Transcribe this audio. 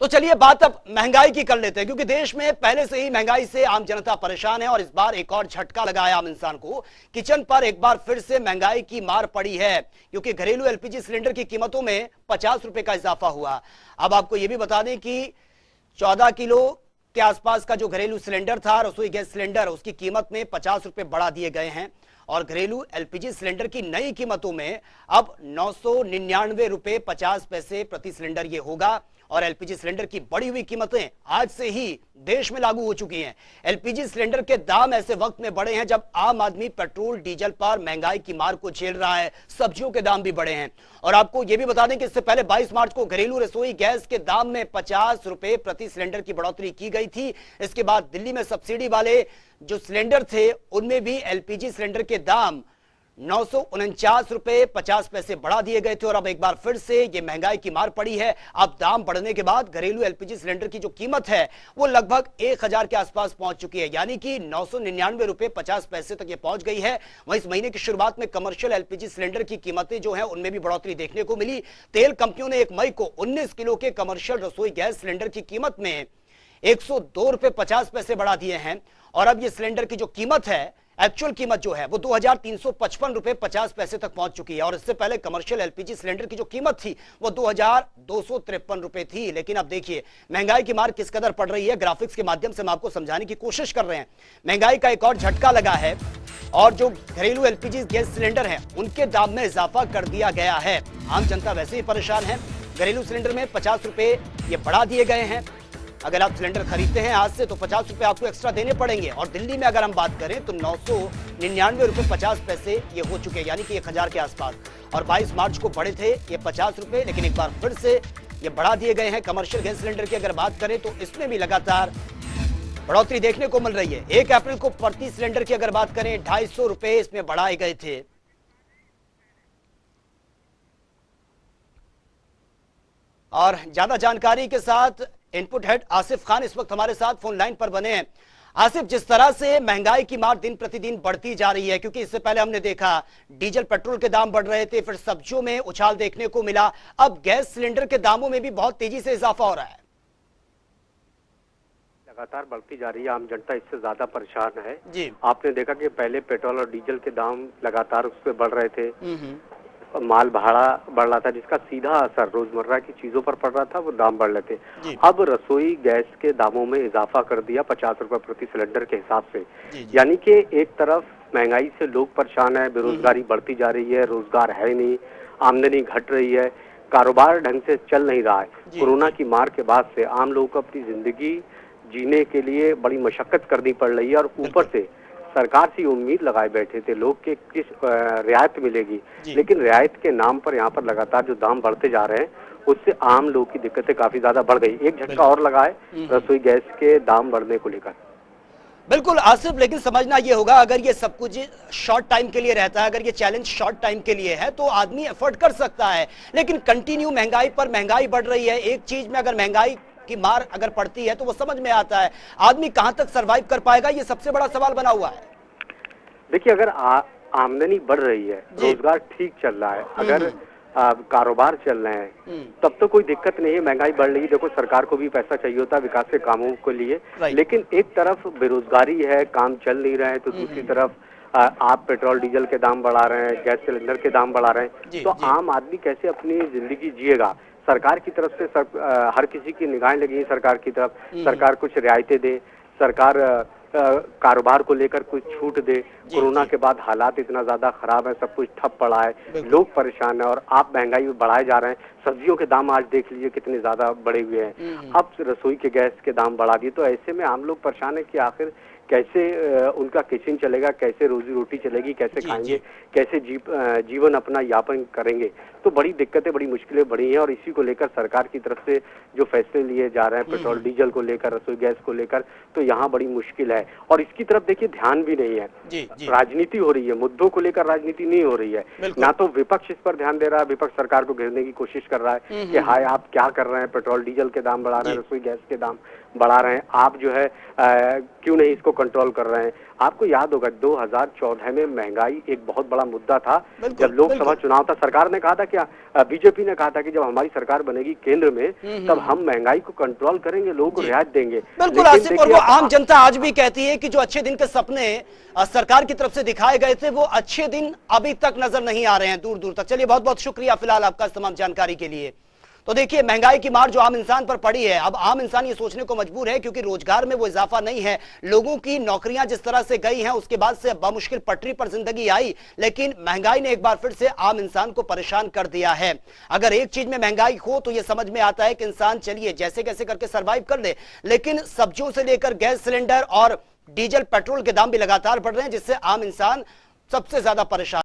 तो चलिए बात अब महंगाई की कर लेते हैं, क्योंकि देश में पहले से ही महंगाई से आम जनता परेशान है और इस बार एक और झटका लगा है आम इंसान को। किचन पर एक बार फिर से महंगाई की मार पड़ी है, क्योंकि घरेलू एलपीजी सिलेंडर की कीमतों में 50 रुपए का इजाफा हुआ। अब आपको यह भी बता दें कि 14 किलो के आसपास का जो घरेलू सिलेंडर था, रसोई गैस सिलेंडर, उसकी कीमत में 50 रुपए बढ़ा दिए गए हैं और घरेलू एलपीजी सिलेंडर की नई कीमतों में अब 999 रुपए 50 पैसे प्रति सिलेंडर ये होगा। और एलपीजी सिलेंडर की बढ़ी हुई कीमतें आज से ही देश में लागू हो चुकी हैं। एलपीजी सिलेंडर के दाम ऐसे वक्त में बढ़े हैं जब आम आदमी पेट्रोल डीजल पर महंगाई की मार को झेल रहा है, सब्जियों के दाम भी बढ़े हैं। और आपको यह भी बता दें कि इससे पहले 22 मार्च को घरेलू रसोई गैस के दाम में 50 रुपए प्रति सिलेंडर की बढ़ोतरी की गई थी। इसके बाद दिल्ली में सब्सिडी वाले जो सिलेंडर थे उनमें भी एलपीजी सिलेंडर के दाम 949 रुपए 50 पैसे बढ़ा दिए गए थे और अब एक बार फिर से ये महंगाई की मार पड़ी है। अब दाम बढ़ने के बाद घरेलू एलपीजी सिलेंडर की जो कीमत है वो लगभग 1000 के आसपास पहुंच चुकी है, यानी कि 999 रुपए 50 पैसे तक ये पहुंच गई है। वहीं इस महीने की शुरुआत में कमर्शियल एलपीजी सिलेंडर की कीमतें जो है उनमें भी बढ़ोतरी देखने को मिली। तेल कंपनियों ने 1 मई को 19 किलो के कमर्शियल रसोई गैस सिलेंडर की कीमत में 102 रुपए 50 पैसे बढ़ा दिए हैं और अब ये सिलेंडर की जो कीमत है, एक्चुअल कीमत जो है वो 2355 रुपए 50 पैसे तक पहुंच चुकी है। और इससे पहले कमर्शियल एलपीजी सिलेंडर की जो कीमत थी वो 2253 रुपए थी। लेकिन अब देखिए महंगाई की मार किस कदर पड़ रही है, ग्राफिक्स के माध्यम से हम आपको समझाने की कोशिश कर रहे हैं। महंगाई का एक और झटका लगा है और जो घरेलू एलपीजी गैस सिलेंडर है उनके दाम में इजाफा कर दिया गया है। आम जनता वैसे ही परेशान है। घरेलू सिलेंडर में 50 रुपए ये बढ़ा दिए गए हैं। अगर आप सिलेंडर खरीदते हैं आज से तो 50 रुपए आपको एक्स्ट्रा देने पड़ेंगे। और दिल्ली में अगर हम बात करें तो 999 रुपए 50 पैसे ये हो चुके हैं, यानी कि 1000 के आसपास। और 22 मार्च को बढ़े थे ये 50 रुपए, लेकिन एक बार फिर से ये बढ़ा दिए गए हैं। कमर्शियल गैस सिलेंडर की अगर बात करें तो इसमें भी लगातार बढ़ोतरी देखने को मिल रही है। 1 अप्रैल को प्रति सिलेंडर की अगर बात करें 250 रुपए इसमें बढ़ाए गए थे। और ज्यादा जानकारी के साथ इनपुट हेड आसिफ खान इस वक्त हमारे साथ फोन लाइन पर बने हैं। आसिफ, जिस तरह से महंगाई की मार दिन प्रतिदिन बढ़ती जा रही है, क्योंकि इससे पहले हमने देखा डीजल पेट्रोल के दाम बढ़ रहे थे, फिर सब्जियों में उछाल देखने को मिला, अब गैस सिलेंडर के दामों में भी बहुत तेजी से इजाफा हो रहा है। लगातार बढ़ती जा रही है, आम जनता इससे ज्यादा परेशान है जी। आपने देखा कि पहले पेट्रोल और डीजल के दाम लगातार उस पर बढ़ रहे थे, माल भाड़ा बढ़ रहा था, जिसका सीधा असर रोजमर्रा की चीजों पर पड़ रहा था, वो दाम बढ़ रहे थे। अब रसोई गैस के दामों में इजाफा कर दिया 50 रुपए प्रति सिलेंडर के हिसाब से। यानी कि एक तरफ महंगाई से लोग परेशान है, बेरोजगारी बढ़ती जा रही है, रोजगार है नहीं, आमदनी घट रही है, कारोबार ढंग से चल नहीं रहा है। कोरोना की मार के बाद से आम लोगों को अपनी जिंदगी जीने के लिए बड़ी मशक्कत करनी पड़ रही है और ऊपर से सरकार से उम्मीद लगाए बैठे थे लोग के किस रियायत मिलेगी, लेकिन रियायत के नाम पर यहाँ पर लगातार जो दाम बढ़ते जा रहे हैं उससे आम लोग की दिक्कतें काफी ज्यादा बढ़ गई। एक झटका और लगा है रसोई गैस के दाम बढ़ने को लेकर। बिल्कुल आसिफ, लेकिन समझना यह होगा अगर ये सब कुछ शॉर्ट टाइम के लिए रहता है, अगर ये चैलेंज शॉर्ट टाइम के लिए है तो आदमी एफर्ट कर सकता है, लेकिन कंटिन्यू महंगाई पर महंगाई बढ़ रही है। एक चीज में अगर महंगाई की मार अगर पड़ती है तो वो समझ में आता है, आदमी कहां तक सरवाइव कर पाएगा, ये सबसे बड़ा सवाल बना हुआ है। देखिए, अगर आमदनी बढ़ रही है, रोजगार ठीक चल रहा है, अगर कारोबार चल रहे हैं तब तो कोई दिक्कत नहीं है। महंगाई बढ़ रही है, देखो सरकार को भी पैसा चाहिए होता है विकास के कामों के लिए, लेकिन एक तरफ बेरोजगारी है, काम चल नहीं रहा है, तो दूसरी तरफ आप पेट्रोल डीजल के दाम बढ़ा रहे हैं, गैस सिलेंडर के दाम बढ़ा रहे हैं, तो आम आदमी कैसे अपनी जिंदगी जिएगा। सरकार की तरफ से हर किसी की निगाहें लगी है सरकार की तरफ, सरकार कुछ रियायतें दे, सरकार कारोबार को लेकर कुछ छूट दे। कोरोना के बाद हालात इतना ज्यादा खराब है, सब कुछ ठप पड़ा है, लोग परेशान है और आप महंगाई बढ़ाए जा रहे हैं। सब्जियों के दाम आज देख लीजिए कितने ज्यादा बढ़े हुए हैं, अब रसोई के गैस के दाम बढ़ा दिए, तो ऐसे में आम लोग परेशान है कि आखिर कैसे उनका किचन चलेगा, कैसे रोजी रोटी चलेगी, कैसे खाएंगे, कैसे जीवन अपना यापन करेंगे। तो बड़ी दिक्कतें, बड़ी मुश्किलें बढ़ी हैं और इसी को लेकर सरकार की तरफ से जो फैसले लिए जा रहे हैं पेट्रोल डीजल को लेकर, रसोई गैस को लेकर, तो यहाँ बड़ी मुश्किल है। और इसकी तरफ देखिए ध्यान भी नहीं है, राजनीति हो रही है, मुद्दों को लेकर राजनीति नहीं हो रही है। ना तो विपक्ष इस पर ध्यान दे रहा है, विपक्ष सरकार को घेरने की कोशिश कर रहा है कि हाय आप क्या कर रहे हैं, पेट्रोल डीजल के दाम बढ़ा रहे हैं, रसोई गैस के दाम बढ़ा रहे हैं, आप जो है क्यों नहीं इसको कंट्रोल कर रहे हैं। आपको याद होगा 2014 में महंगाई एक बहुत बड़ा मुद्दा था। बिल्कुल, जब लोकसभा बिल्कुल। चुनाव था, सरकार ने कहा था क्या, बीजेपी ने कहा था कि जब हमारी सरकार बनेगी केंद्र में तब हम महंगाई को कंट्रोल करेंगे, लोगों को जी। रियायत देंगे। बिल्कुल लेकिन आसिफ, और देखिए वो अब आम जनता आज भी कहती है कि जो अच्छे दिन के सपने सरकार की तरफ से दिखाए गए थे, वो अच्छे दिन अभी तक नजर नहीं आ रहे हैं दूर दूर तक। चलिए, बहुत बहुत शुक्रिया फिलहाल आपका इस तमाम जानकारी के लिए। तो देखिए, महंगाई की मार जो आम इंसान पर पड़ी है, अब आम इंसान ये सोचने को मजबूर है क्योंकि रोजगार में वो इजाफा नहीं है। लोगों की नौकरियां जिस तरह से गई हैं, उसके बाद से बमुश्किल पटरी पर जिंदगी आई, लेकिन महंगाई ने एक बार फिर से आम इंसान को परेशान कर दिया है। अगर एक चीज में महंगाई हो तो ये समझ में आता है कि इंसान चलिए जैसे कैसे करके सर्वाइव कर ले, लेकिन सब्जियों से लेकर गैस सिलेंडर और डीजल पेट्रोल के दाम भी लगातार बढ़ रहे हैं, जिससे आम इंसान सबसे ज्यादा परेशान